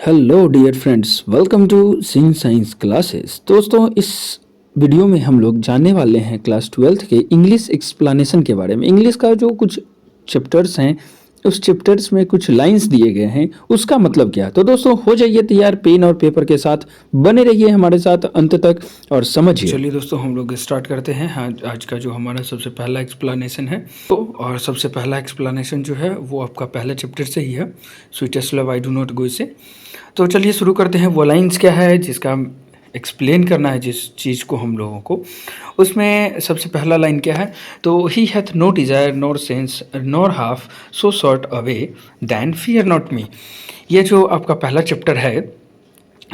Hello dear friends, welcome to sing science classes. दोस्तों, इस video में हम लोग जानने वाले हैं क्लास 12th के इंग्लिश एक्सप्लेनेशन के बारे में। इंग्लिश का जो कुछ चैप्टर्स हैं, उस चैप्टर्स में कुछ लाइंस दिए गए हैं, उसका मतलब क्या है। तो दोस्तों, हो जाइए तैयार, पेन और पेपर के साथ बने रहिए हमारे साथ अंत तक और समझिए। चलिए दोस्तों, हम लोग स्टार्ट करते हैं। हाँ, आज का जो हमारा सबसे पहला एक्सप्लेनेशन है और सबसे पहला एक्सप्लेनेशन जो है वो आपका पहले चैप्टर से ही है, sweetest love I do not go से। तो चलिए शुरू करते हैं। वो लाइंस क्या है जिसका एक्सप्लेन करना है, जिस चीज़ को हम लोगों को, उसमें सबसे पहला लाइन क्या है। तो he hath no desire nor sense nor half so short away than fear not me. ये जो आपका पहला चैप्टर है,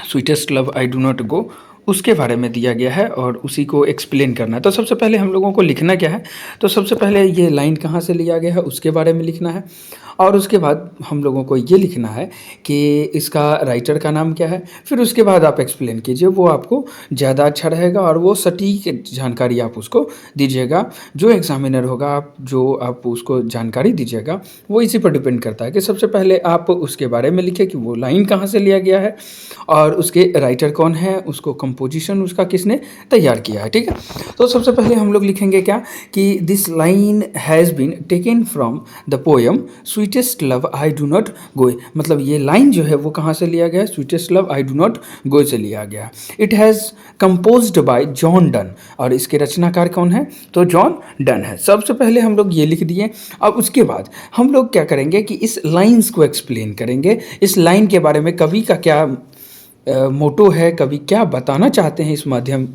sweetest love I do not go, उसके बारे में दिया गया है और उसी को एक्सप्लेन करना है। तो सबसे पहले हम लोगों को लिखना क्या है, तो सबसे पहले ये लाइन कहाँ से लिया गया है उसके बारे में लिखना है और उसके बाद हम लोगों को ये लिखना है कि इसका राइटर का नाम क्या है। फिर उसके बाद आप एक्सप्लेन कीजिए, वो आपको ज़्यादा अच्छा रहेगा और वो सटीक जानकारी आप उसको दीजिएगा। जो एग्जामिनर होगा, आप उसको जानकारी दीजिएगा, वो इसी पर डिपेंड करता है कि सबसे पहले आप उसके बारे में लिखें कि वो लाइन कहाँ से लिया गया है और उसके राइटर कौन है, उसको कंपोजिशन उसका किसने तैयार किया है। ठीक है, तो सबसे पहले हम लोग लिखेंगे क्या कि this line has been taken from the poem sweetest love I do not go. मतलब ये लाइन जो है वो कहाँ से लिया गया है, sweetest love I do not go से लिया गया। It has composed by John done, और इसके रचनाकार कौन है, तो जॉन डन है। सबसे पहले हम लोग ये लिख दिए। अब उसके बाद हम लोग क्या करेंगे कि इस लाइन्स को एक्सप्लेन करेंगे, इस लाइन के बारे में कवि का क्या मोटो है, कवि क्या बताना चाहते हैं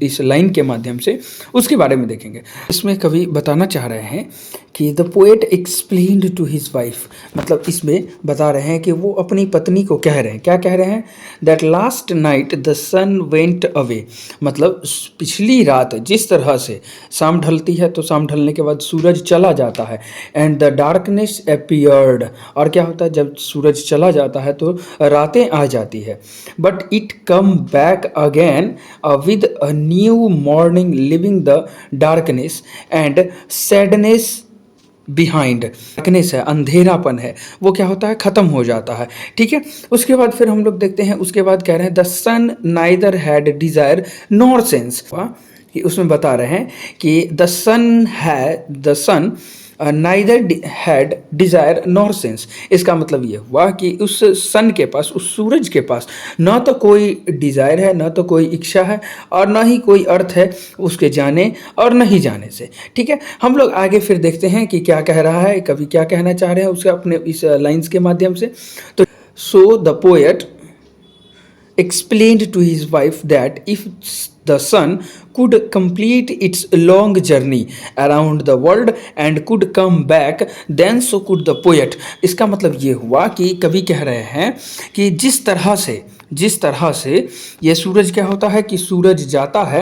इस लाइन के माध्यम से, उसके बारे में देखेंगे। इसमें कवि बताना चाह रहे हैं कि the poet explained to his wife, मतलब इसमें बता रहे हैं कि वो अपनी पत्नी को कह रहे हैं, क्या कह रहे हैं, that last night the sun went away. मतलब पिछली रात जिस तरह से शाम ढलती है तो शाम ढलने के बाद सूरज चला जाता है, एंड द डार्कनेस अपीयर्ड, और क्या होता है जब सूरज चला जाता है तो रातें आ जाती है, but it come back again with a new morning living the darkness and sadness behind. Darkness है, अंधेरापन है, वो क्या होता है, ख़त्म हो जाता है। ठीक है, उसके बाद फिर हम लोग देखते हैं, उसके बाद कह रहे हैं the sun neither had desire nor sense. कि उसमें बता रहे हैं कि the sun neither had desire nor sense. इसका मतलब ये हुआ कि उस सन के पास, उस सूरज के पास ना तो कोई डिज़ायर है, ना तो कोई इच्छा है और ना ही कोई अर्थ है उसके जाने और नहीं जाने से। ठीक है, हम लोग आगे फिर देखते हैं कि क्या कह रहा है, कभी क्या कहना चाह रहे हैं उसके अपने इस लाइन्स के माध्यम से। तो so the poet explained to his wife that if the sun could complete its long journey around the world and could come back then so could the poet। इसका मतलब ये हुआ कि कवि कह रहे हैं कि जिस तरह से ये सूरज क्या होता है कि सूरज जाता है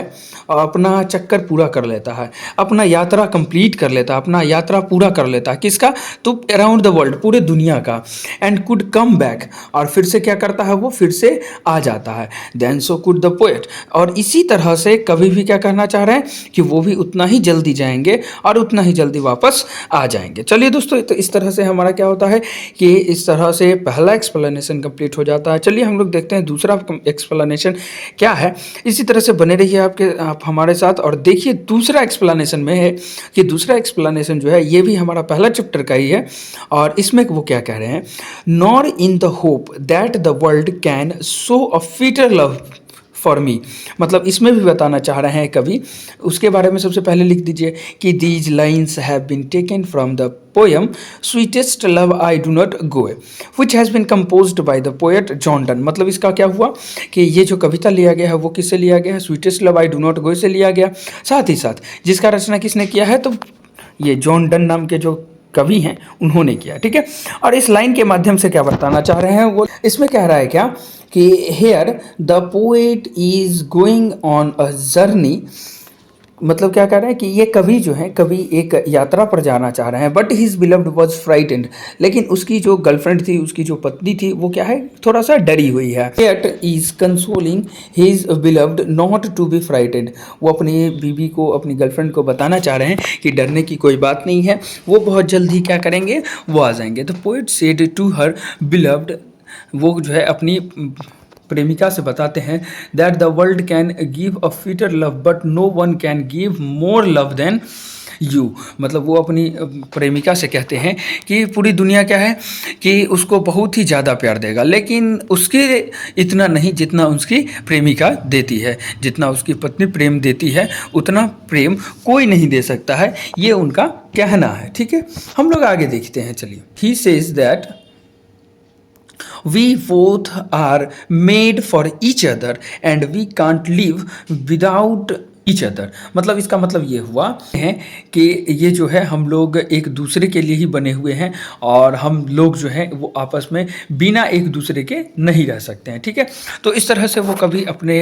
और अपना चक्कर पूरा कर लेता है, अपना यात्रा कंप्लीट कर लेता है, अपना यात्रा पूरा कर लेता है, किसका, तो अराउंड द वर्ल्ड, पूरे दुनिया का, एंड कुड कम बैक, और फिर से क्या करता है, वो फिर से आ जाता है, then so could the poet. और इसी तरह से कवि भी क्या कहना चाह रहे हैं कि वो भी उतना ही जल्दी जाएंगे और उतना ही जल्दी वापस आ जाएंगे। चलिए दोस्तों, तो इस तरह से हमारा क्या होता है कि इस तरह से पहला एक्सप्लेनेशन कंप्लीट हो जाता है। चलिए हम लोग देखते हैं दूसरा एक्सप्लेनेशन क्या है। इसी तरह से बने रहिए आप हमारे साथ और देखिए दूसरा एक्सप्लेनेशन में है कि दूसरा एक्सप्लेनेशन जो है ये भी हमारा पहला चैप्टर का ही है और इसमें वो क्या कह रहे हैं, nor in the hope that the world can show a fitter love for me. मतलब इसमें भी बताना चाह रहे हैं कवि, उसके बारे में सबसे पहले लिख दीजिए कि these lines have been taken from the poem sweetest love I do not go which has been composed by the poet John Donne. मतलब इसका क्या हुआ कि ये जो कविता लिया गया है वो किससे लिया गया है, sweetest love I do not go से लिया गया, साथ ही साथ जिसका रचना किसने किया है, तो ये जॉन डन नाम के जो कवि हैं उन्होंने किया। ठीक है, और इस लाइन के माध्यम से क्या बताना चाह रहे हैं, वो इसमें कह रहा है क्या कि here the poet is going on a journey. मतलब क्या कह रहे हैं कि ये कवि जो है, कवि एक यात्रा पर जाना चाह रहे हैं, but his beloved was frightened, लेकिन उसकी जो गर्लफ्रेंड थी, उसकी जो पत्नी थी, वो क्या है, थोड़ा सा डरी हुई है। Yet is consoling his beloved not to be frightened. वो अपनी बीवी को, अपनी गर्लफ्रेंड को बताना चाह रहे हैं कि डरने की कोई बात नहीं है, वो बहुत जल्द ही क्या करेंगे, वो आ जाएंगे। The poet said to her beloved वो जो है अपनी प्रेमिका से बताते हैं that the world can give a fitter love but no one can give more love than you. मतलब वो अपनी प्रेमिका से कहते हैं कि पूरी दुनिया क्या है कि उसको बहुत ही ज़्यादा प्यार देगा, लेकिन उसके इतना नहीं जितना उसकी प्रेमिका देती है। जितना उसकी पत्नी प्रेम देती है उतना प्रेम कोई नहीं दे सकता है, ये उनका कहना है। ठीक है, हम लोग आगे देखते हैं। चलिए, he says that we both are made for each other and we can't live without each other। मतलब इसका मतलब ये हुआ है कि ये जो है हम लोग एक दूसरे के लिए ही बने हुए हैं और हम लोग जो है वो आपस में बिना एक दूसरे के नहीं रह सकते हैं। ठीक है, तो इस तरह से वो कभी अपने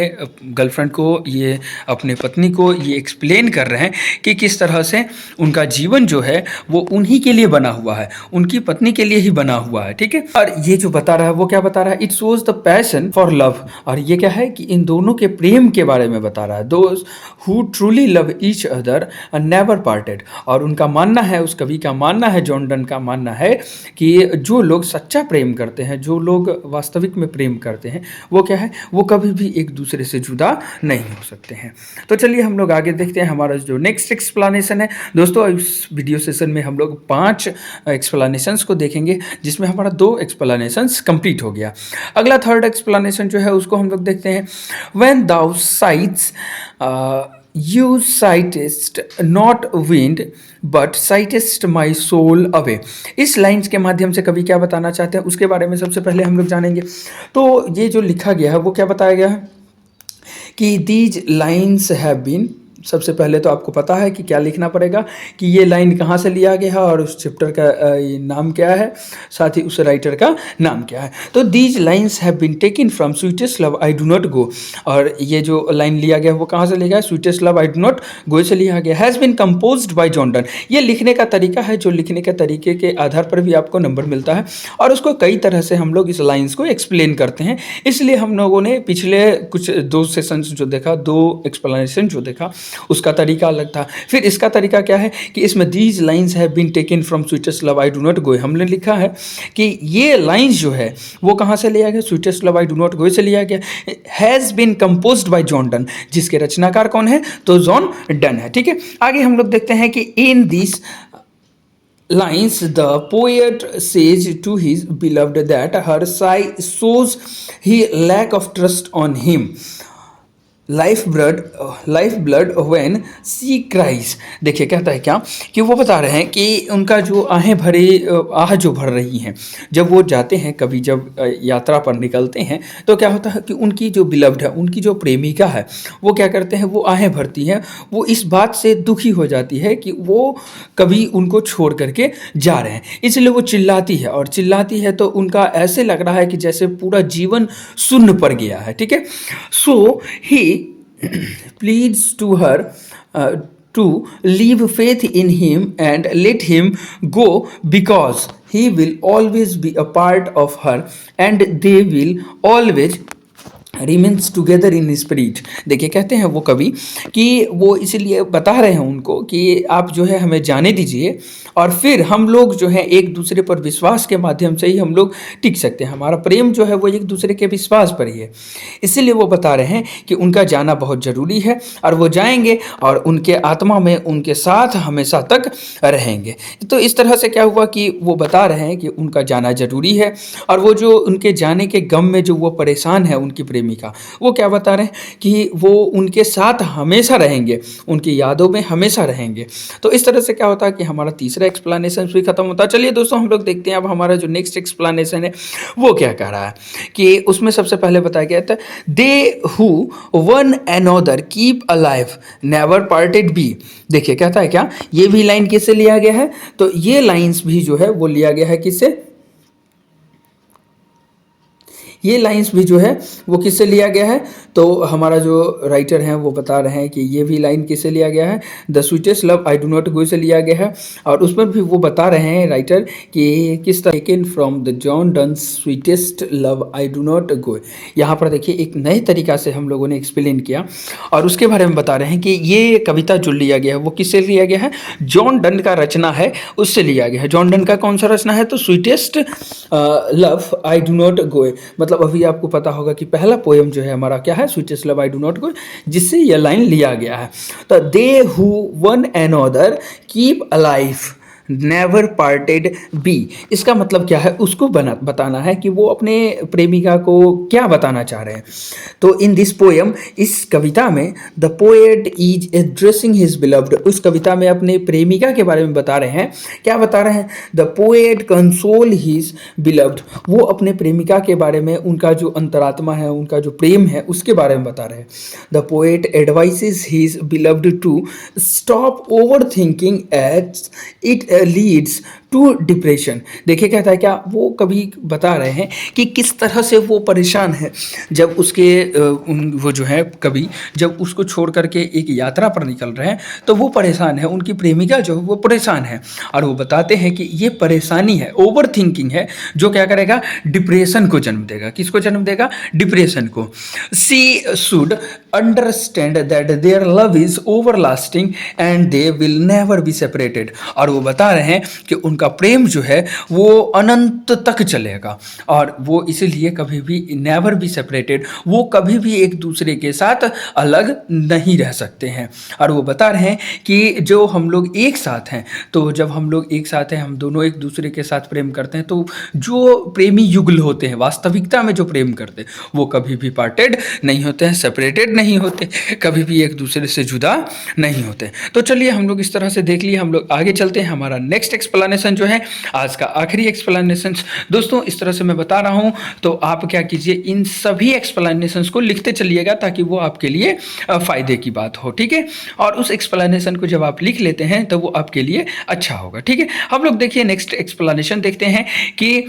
गर्लफ्रेंड को, ये अपने पत्नी को ये एक्सप्लेन कर रहे हैं कि किस तरह से उनका जीवन जो है वो उन्हीं के लिए बना हुआ है, उनकी पत्नी के लिए ही बना हुआ है। ठीक है, और ये जो बता रहा है वो क्या बता रहा है, it shows the passion for love. और ये क्या है कि इन दोनों के प्रेम के बारे में बता रहा है। Those who truly love each other are never parted. और उनका मानना है, उस कवि का मानना है, जॉन डन का मानना है कि जो लोग सच्चा प्रेम करते हैं, जो लोग वास्तविक में प्रेम करते हैं, वो क्या है, वो कभी भी एक दूसरे से जुदा नहीं हो सकते हैं। तो चलिए हम लोग आगे देखते हैं हमारा जो नेक्स्ट एक्सप्लेनेशन है। दोस्तों, इस वीडियो सेशन में हम लोग 5 एक्सप्लेनेशंस को देखेंगे, जिसमें हमारा 2 एक्सप्लेनेशंस कंप्लीट हो गया। अगला थर्ड एक्सप्लेनेशन जो है उसको हम लोग देखते हैं। When thou sights you sightest not wind but sightest my soul away। इस लाइन्स के माध्यम से कवि क्या बताना चाहते हैं उसके बारे में सबसे पहले हम लोग जानेंगे। तो ये जो लिखा गया है वो क्या बताया गया है कि दीज लाइन्स हैव बीन, सबसे पहले तो आपको पता है कि क्या लिखना पड़ेगा कि ये लाइन कहाँ से लिया गया है और उस चैप्टर का नाम क्या है, साथ ही उस राइटर का नाम क्या है। तो these lines have been taken from sweetest love I do not go. और ये जो लाइन लिया गया है वो कहाँ से लिया गया, sweetest love I do not go से लिया गया। Has been composed by John Donne. ये लिखने का तरीका है, जो लिखने के तरीके के आधार पर भी आपको नंबर मिलता है और उसको कई तरह से हम लोग इस लाइन्स को एक्सप्लेन करते हैं। इसलिए हम लोगों ने पिछले कुछ 2 सेशंस जो देखा, 2 एक्सप्लेनेशन जो देखा, उसका तरीका अलग था। फिर इसका तरीका क्या है कि इसमें these lines have been taken from sweetest love I do not go. हमने लिखा है कि ये लाइन्स जो है वो कहाँ से लिया गया, sweetest love I do not go से लिया गया। Has been composed by John Donne, जिसके रचनाकार कौन है, तो जॉन डन है। ठीक है, आगे हम लोग देखते हैं कि in this lines the poet says to his beloved that her sigh shows he lack of trust on him, life blood when she cries. देखिए कहता है क्या कि वो बता रहे हैं कि उनका जो आहें भरे आह जो भर रही हैं, जब वो जाते हैं, कभी जब यात्रा पर निकलते हैं, तो क्या होता है कि उनकी जो बिलव्ड है, उनकी जो प्रेमिका है, वो क्या करते हैं, वो आहें भरती हैं। वो इस बात से दुखी हो जाती है कि वो कभी उनको छोड़ करके जा रहे हैं, इसलिए वो चिल्लाती है। और चिल्लाती है तो उनका ऐसे लग रहा है कि जैसे पूरा जीवन शून्य पड़ गया है। ठीक है, सो ही pleads to her to leave faith in him and let him go because he will always be a part of her and they will always remains together in spirit. देखिए कहते हैं वो कवि कि वो इसलिए बता रहे हैं उनको कि आप जो है हमें जाने दीजिए और फिर हम लोग जो है एक दूसरे पर विश्वास के माध्यम से ही हम लोग टिक सकते हैं। हमारा प्रेम जो है वो एक दूसरे के विश्वास पर ही है। इसीलिए वो बता रहे हैं कि उनका जाना बहुत ज़रूरी है और वो जाएंगे और उनके आत्मा में उनके साथ हमेशा तक रहेंगे। तो इस तरह से क्या हुआ कि वो बता रहे हैं कि उनका जाना ज़रूरी है और वो जो उनके जाने के गम में जो वो परेशान है उनकी प्रेमिका, वो क्या बता रहे हैं कि वो उनके साथ हमेशा रहेंगे, उनकी यादों में हमेशा रहेंगे। तो इस तरह से क्या होता है कि हमारा तीसरा एक्सप्लेनेशन भी खत्म होता है। चलिए दोस्तों हम लोग देखते हैं अब हमारा जो नेक्स्ट एक्सप्लेनेशन है वो क्या कह रहा है कि उसमें सबसे पहले बताया गया था they who one another keep alive never parted be. देखिए कहता है क्या, ये भी लाइन किससे लिया गया है, तो ये लाइन्स भी जो है वो लिया गया है किससे, ये लाइंस भी जो है वो किससे लिया गया है, तो हमारा जो राइटर हैं वो बता रहे हैं कि ये भी लाइन किससे लिया गया है, the sweetest love I do not go से लिया गया है। और उस पर भी वो बता रहे हैं राइटर कि किस तरह taken from the John Donne sweetest love I do not गो। यहाँ पर देखिए एक नए तरीका से हम लोगों ने एक्सप्लेन किया और उसके बारे में बता रहे हैं कि ये कविता जो लिया गया है वो किससे लिया गया है, जॉन डन का रचना है उससे लिया गया है। जॉन डन का कौन सा रचना है, तो sweetest love I do not go, मतलब अभी आपको पता होगा कि पहला पोएम जो है हमारा क्या है, sweetest love I do not go, जिससे यह लाइन लिया गया है। तो they who one another keep alive never parted be, इसका मतलब क्या है उसको बताना है कि वो अपने प्रेमिका को क्या बताना चाह रहे हैं। तो इन दिस पोएम, इस कविता में the poet is addressing his beloved, उस कविता में अपने प्रेमिका के बारे में बता रहे हैं। क्या बता रहे हैं, the poet console his beloved, वो अपने प्रेमिका के बारे में, उनका जो अंतरात्मा है, उनका जो प्रेम है उसके बारे में बता रहे हैं। The poet advises his beloved to stop overthinking as it leads to depression. देखिए कहता है क्या, वो कभी बता रहे हैं कि किस तरह से वो परेशान है जब उसके वो जो है कभी जब उसको छोड़ करके एक यात्रा पर निकल रहे हैं तो वो परेशान है, उनकी प्रेमिका जो है वो परेशान है। और वो बताते हैं कि ये परेशानी है, ओवर थिंकिंग है, जो क्या करेगा, डिप्रेशन को जन्म देगा। किसको जन्म देगा, डिप्रेशन को। She should understand that their love is everlasting and they will never be separated. और वो बता रहे हैं कि उनका प्रेम जो है वो अनंत तक चलेगा और वो इसीलिए कभी भी नेवर बी सेपरेटेड, वो कभी भी एक दूसरे के साथ अलग नहीं रह सकते हैं। और वो बता रहे हैं कि जो हम लोग एक साथ हैं, तो जब हम लोग एक साथ हैं, हम दोनों एक दूसरे के साथ प्रेम करते हैं, तो जो प्रेमी युगल होते हैं, वास्तविकता में जो प्रेम करते हैं, वो कभी भी पार्टेड नहीं होते हैं, सेपरेटेड नहीं होते, कभी भी एक दूसरे से जुदा नहीं होते। तो चलिए हम लोग इस तरह से देख लिए, हम लोग आगे चलते हैं। हमारा नेक्स्ट एक्सप्लेनेशन जो है, आज का आखिरी एक्सप्लेनेशन दोस्तों, इस तरह से मैं बता रहा हूं, तो आप क्या कीजिए, इन सभी एक्सप्लेनेशंस को लिखते चलिएगा ताकि वो आपके लिए फायदे की बात हो, ठीक है। और उस एक्सप्लेनेशन को जब आप लिख लेते हैं तो वो आपके लिए अच्छा होगा, ठीक है। हम लोग देखिए नेक्स्ट एक्सप्लेनेशन देखते हैं कि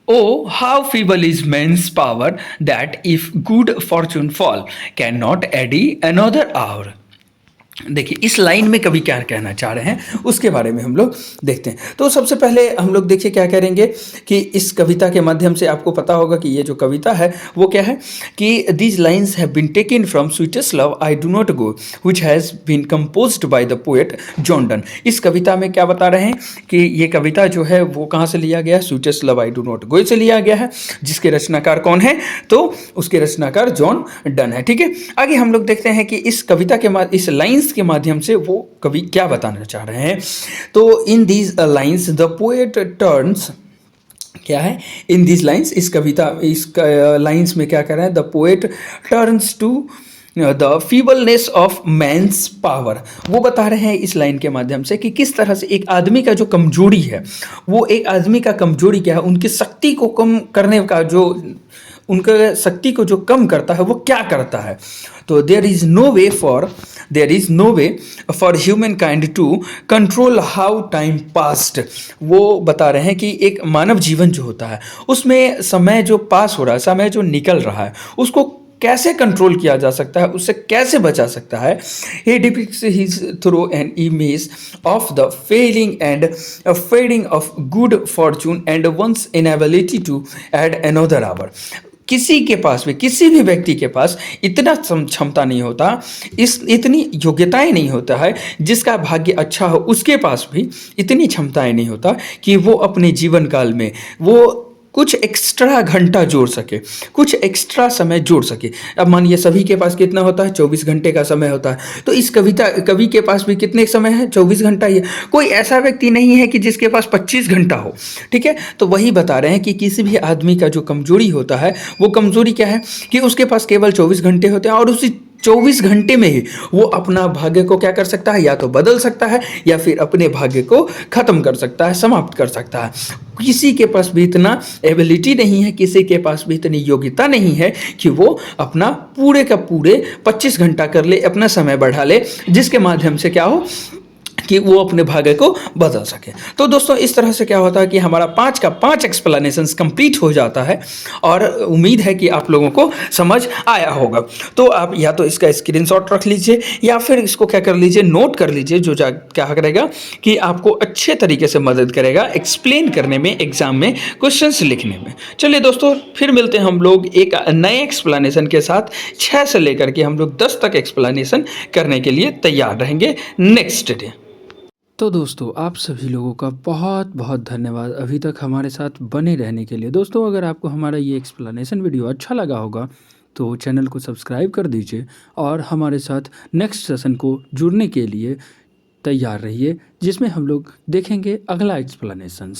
Oh, how feeble is man's power that if good fortune fall, cannot add another hour. देखिए इस लाइन में कवि क्या कहना चाह रहे हैं उसके बारे में हम लोग देखते हैं। तो सबसे पहले हम लोग देखिए क्या करेंगे कि इस कविता के माध्यम से आपको पता होगा कि ये जो कविता है वो क्या है, कि these lines have been taken from sweetest love I do not go which has been composed by the poet John Donne. इस कविता में क्या बता रहे हैं कि ये कविता जो है वो कहाँ से लिया गया है, sweetest love I do not go से लिया गया है, जिसके रचनाकार कौन है, तो उसके रचनाकार जॉन डन है, ठीक है। आगे हम लोग देखते हैं कि इस कविता के इस लाइन्स के माध्यम से वो कवि क्या बताना चाह रहे हैं। तो in these lines the poet turns, क्या है, इन दीज लाइन्स, इस कविता इस लाइन्स में क्या कर रहे हैं, the poet turns to the feebleness of man's power. वो बता रहे हैं इस लाइन के माध्यम से कि किस तरह से एक आदमी का जो कमजोरी है, वो एक आदमी का कमजोरी क्या है, उनकी शक्ति को कम करने का जो, उनका शक्ति को जो कम करता है वो क्या करता है। तो there is no way for humankind to control how time passed. वो बता रहे हैं कि एक मानव जीवन जो होता है उसमें समय जो पास हो रहा है, समय जो निकल रहा है, उसको कैसे कंट्रोल किया जा सकता है, उससे कैसे बचा सकता है। He depicts his through an image of the fading of good fortune and one's inability to add another hour. किसी के पास भी, किसी भी व्यक्ति के पास इतना क्षमता नहीं होता, इतनी योग्यताएं नहीं होता है, जिसका भाग्य अच्छा हो उसके पास भी इतनी क्षमताएं नहीं होता कि वो अपने जीवन काल में वो कुछ एक्स्ट्रा घंटा जोड़ सके, कुछ एक्स्ट्रा समय जोड़ सके। अब मानिए सभी के पास कितना होता है, 24 घंटे का समय होता है, तो इस कवि के पास भी कितने समय है, 24 घंटा ही है। कोई ऐसा व्यक्ति नहीं है कि जिसके पास 25 घंटा हो, ठीक है। तो वही बता रहे हैं कि किसी भी आदमी का जो कमजोरी होता है, वो कमजोरी क्या है कि उसके पास केवल 24 घंटे होते हैं और उसी 24 घंटे में ही वो अपना भाग्य को क्या कर सकता है, या तो बदल सकता है या फिर अपने भाग्य को खत्म कर सकता है, समाप्त कर सकता है। किसी के पास भी इतना एबिलिटी नहीं है, किसी के पास भी इतनी योग्यता नहीं है कि वो अपना पूरे का पूरे 25 घंटा कर ले, अपना समय बढ़ा ले, जिसके माध्यम से क्या हो कि वो अपने भाग्य को बदल सके। तो दोस्तों इस तरह से क्या होता है कि हमारा 5 का 5 एक्सप्लेनेशंस कंप्लीट हो जाता है और उम्मीद है कि आप लोगों को समझ आया होगा। तो आप या तो इसका स्क्रीनशॉट रख लीजिए या फिर इसको क्या कर लीजिए, नोट कर लीजिए, जो क्या करेगा कि आपको अच्छे तरीके से मदद करेगा एक्सप्लेन करने में, एग्जाम में क्वेश्चंस लिखने में। चलिए दोस्तों, फिर मिलते हैं हम लोग एक नए एक्सप्लेनेशन के साथ। 6 से लेकर के हम लोग 10 तक एक्सप्लेनेशन करने के लिए तैयार रहेंगे नेक्स्ट डे। तो दोस्तों आप सभी लोगों का बहुत बहुत धन्यवाद अभी तक हमारे साथ बने रहने के लिए। दोस्तों अगर आपको हमारा ये एक्सप्लेनेशन वीडियो अच्छा लगा होगा तो चैनल को सब्सक्राइब कर दीजिए और हमारे साथ नेक्स्ट सेशन को जुड़ने के लिए तैयार रहिए, जिसमें हम लोग देखेंगे अगला एक्सप्लेनेशन।